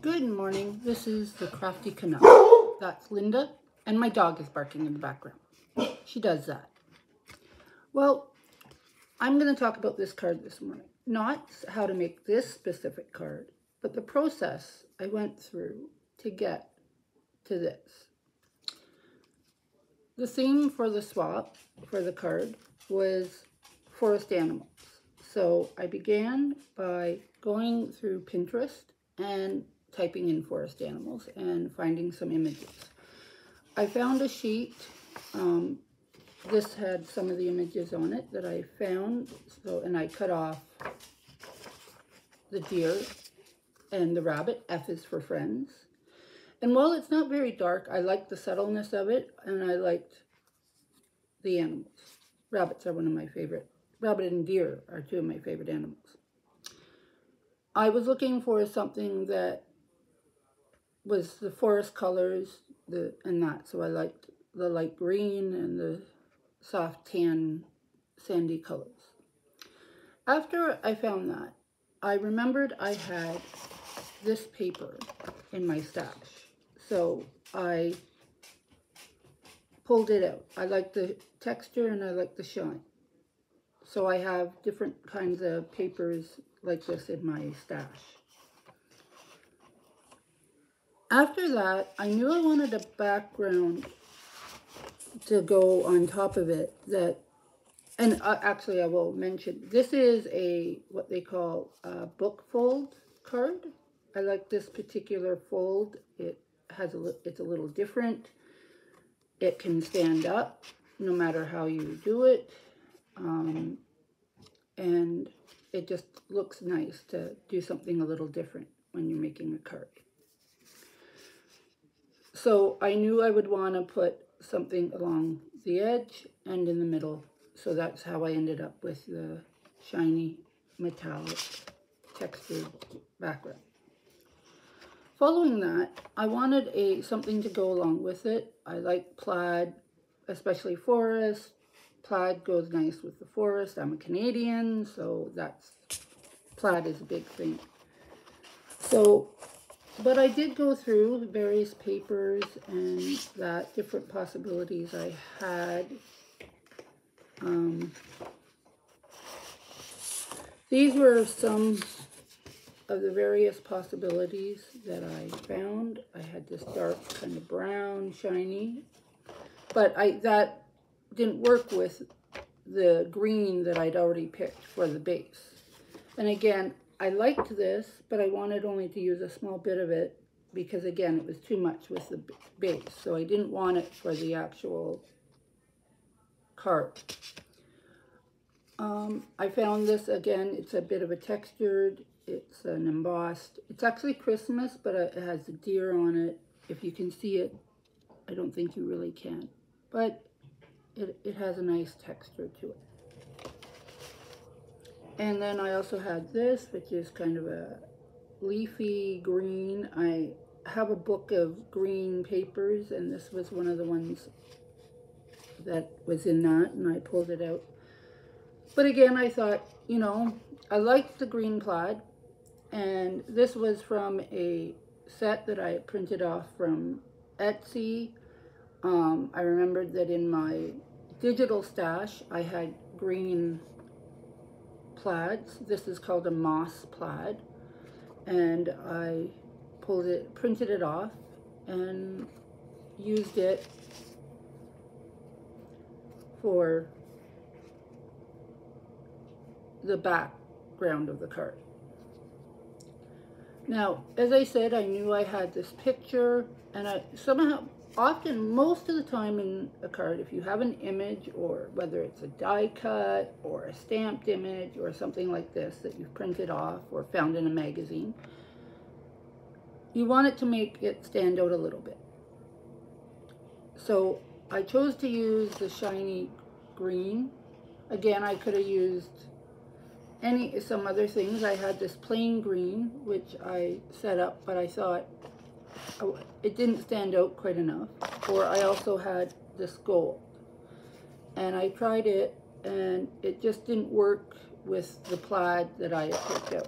Good morning. This is the Crafty Canuck. That's Linda, and my dog is barking in the background. She does that. Well, I'm going to talk about this card this morning. Not how to make this specific card, but the process I went through to get to this. The theme for the swap, for the card, was forest animals. So I began by going through Pinterest and typing in forest animals and finding some images. I found a sheet. This had some of the images on it that I found. And I cut off the deer and the rabbit. F is for friends. And while it's not very dark, I liked the subtleness of it, and I liked the animals. Rabbits are one of my favorite. Rabbit and deer are two of my favorite animals. I was looking for something that was the forest colors and that. So I liked the light green and the soft tan sandy colors. After I found that, I remembered I had this paper in my stash. So I pulled it out. I like the texture and I like the shine. So I have different kinds of papers like this in my stash. After that, I knew I wanted a background to go on top of it and actually I will mention, this is what they call a book fold card. I like this particular fold. It's a little different. It can stand up no matter how you do it. And it just looks nice to do something a little different when you're making a card. So I knew I would want to put something along the edge and in the middle. So that's how I ended up with the shiny metallic textured background. Following that, I wanted something to go along with it. I like plaid, especially forest. Plaid goes nice with the forest. I'm a Canadian, so plaid is a big thing. But I did go through various papers and different possibilities I had. These were some of the various possibilities that I found. I had this dark kind of brown, shiny, but that didn't work with the green that I'd already picked for the base. And again, I liked this, but I wanted only to use a small bit of it because, again, it was too much with the base. So I didn't want it for the actual card. I found this, again, it's a bit of a textured, it's an embossed. It's actually Christmas, but it has a deer on it. If you can see it, I don't think you really can. But it has a nice texture to it. And then I also had this, which is kind of a leafy green. I have a book of green papers, and this was one of the ones that was in that, and I pulled it out. But again, I thought, I liked the green plaid, and this was from a set that I printed off from Etsy. I remembered that in my digital stash, I had green plaids. This is called a moss plaid, and I printed it off, and used it for the background of the card. Now, as I said, I knew I had this picture, and often, most of the time in a card, if you have an image, or whether it's a die cut or a stamped image or something like this that you've printed off or found in a magazine, you want it to make it stand out a little bit. So I chose to use the shiny green. Again, I could have used some other things. I had this plain green, which I set up, but I thought it didn't stand out quite enough. Or I also had this gold, and I tried it, and it just didn't work with the plaid that I had picked out.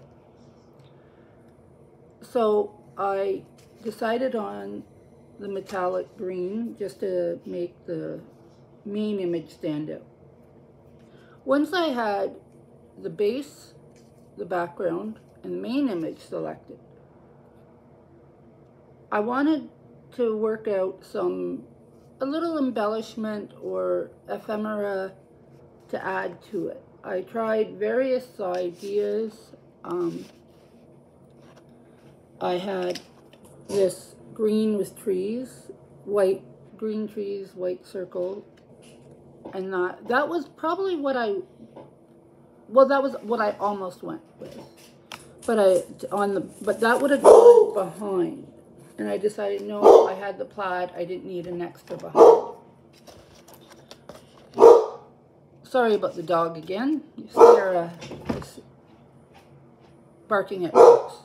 So I decided on the metallic green just to make the main image stand out. Once I had the base, the background, and the main image selected, I wanted to work out a little embellishment or ephemera to add to it. I tried various ideas. I had this green with trees, green trees, white circle, and that was probably what that was what I almost went with. But that would have gone behind. And I decided, no, I had the plaid, I didn't need an extra behind. Sorry about the dog again. You see her barking at dogs.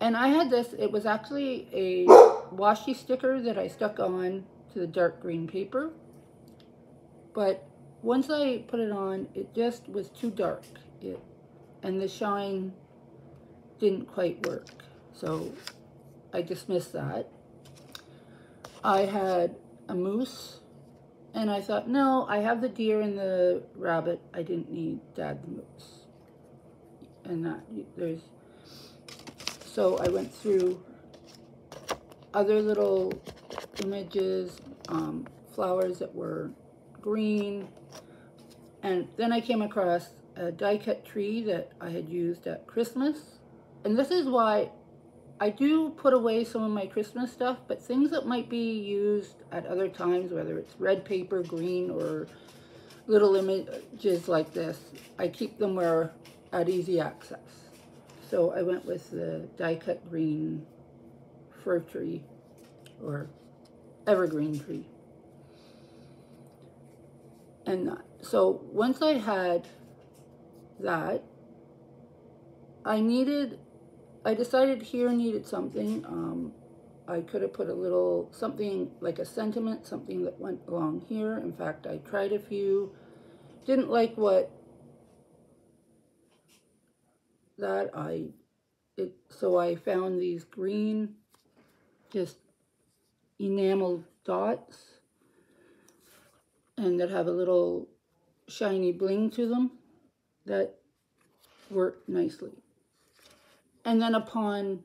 And I had this, it was actually a washi sticker that I stuck on to the dark green paper. But once I put it on, it just was too dark. And the shine didn't quite work. So I dismissed that. I had a moose, and I thought, no, I have the deer and the rabbit. I didn't need to add the moose. And so I went through other little images, flowers that were green, and then I came across a die-cut tree that I had used at Christmas. And this is why I do put away some of my Christmas stuff, but things that might be used at other times, whether it's red paper, green, or little images like this, I keep them at easy access. So I went with the die-cut green fir tree or evergreen tree. And so once I had that, I decided here needed something. I could have put a little something like a sentiment, something that went along here. In fact, I tried a few, didn't like so I found these green, just enamel dots, and that have a little shiny bling to them that work nicely. And then upon,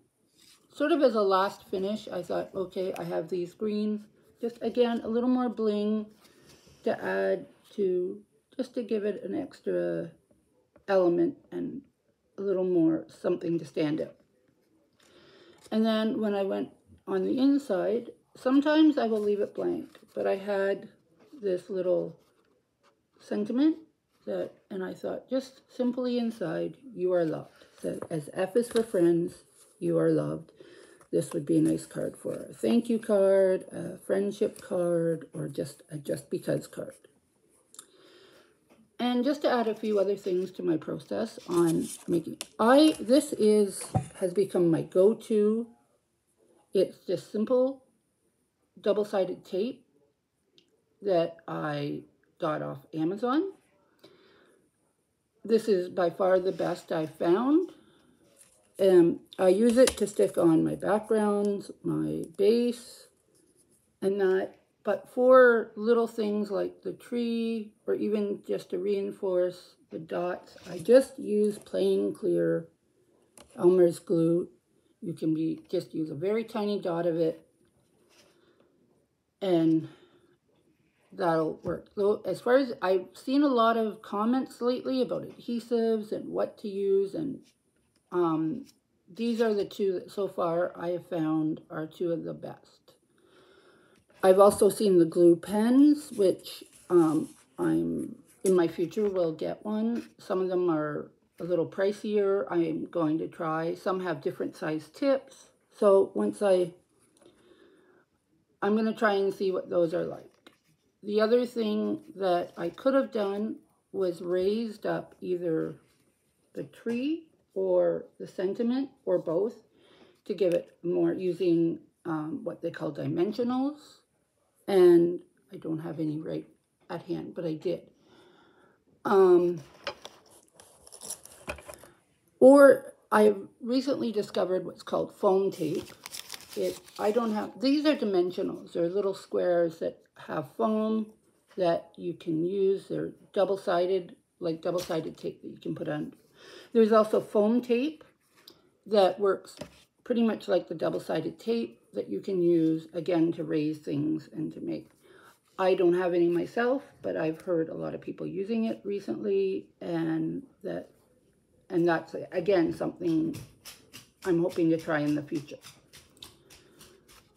sort of as a last finish, I thought, okay, I have these green, just again, a little more bling to add to, just to give it an extra element and a little more something to stand out. And then when I went on the inside, sometimes I will leave it blank, but I had this little sentiment and I thought, just simply inside, you are loved. So as F is for friends, you are loved. This would be a nice card for a thank you card, a friendship card, or just a just because card. And just to add a few other things to my process on making, this has become my go-to. It's just simple double-sided tape that I got off Amazon. This is by far the best I've found. I use it to stick on my backgrounds, my base, and that. But for little things like the tree, or even just to reinforce the dots, I just use plain clear Elmer's glue. You can just use a very tiny dot of it, and that'll work. So as far as I've seen a lot of comments lately about adhesives and what to use, and these are the two that so far I have found are two of the best. I've also seen the glue pens, which I'm in my future will get one. Some of them are a little pricier. I'm going to try. Some have different size tips. So I'm going to try and see what those are like. The other thing that I could have done was raised up either the tree or the sentiment or both to give it more, using what they call dimensionals. And I don't have any right at hand, but I did. Or I recently discovered what's called foam tape. I don't have, these are dimensionals. They're little squares that have foam that you can use. They're double-sided, like double-sided tape that you can put on. There's also foam tape that works pretty much like the double-sided tape that you can use, again, to raise things and to make. I don't have any myself, but I've heard a lot of people using it recently, and that's, again, something I'm hoping to try in the future.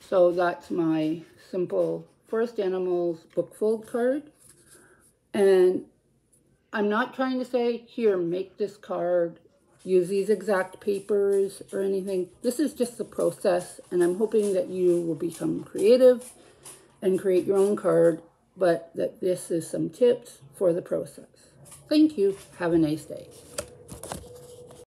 So that's my simple Forest Animals book fold card. And I'm not trying to say, here, make this card, use these exact papers or anything. This is just the process, and I'm hoping that you will become creative and create your own card, but that this is some tips for the process. Thank you. Have a nice day.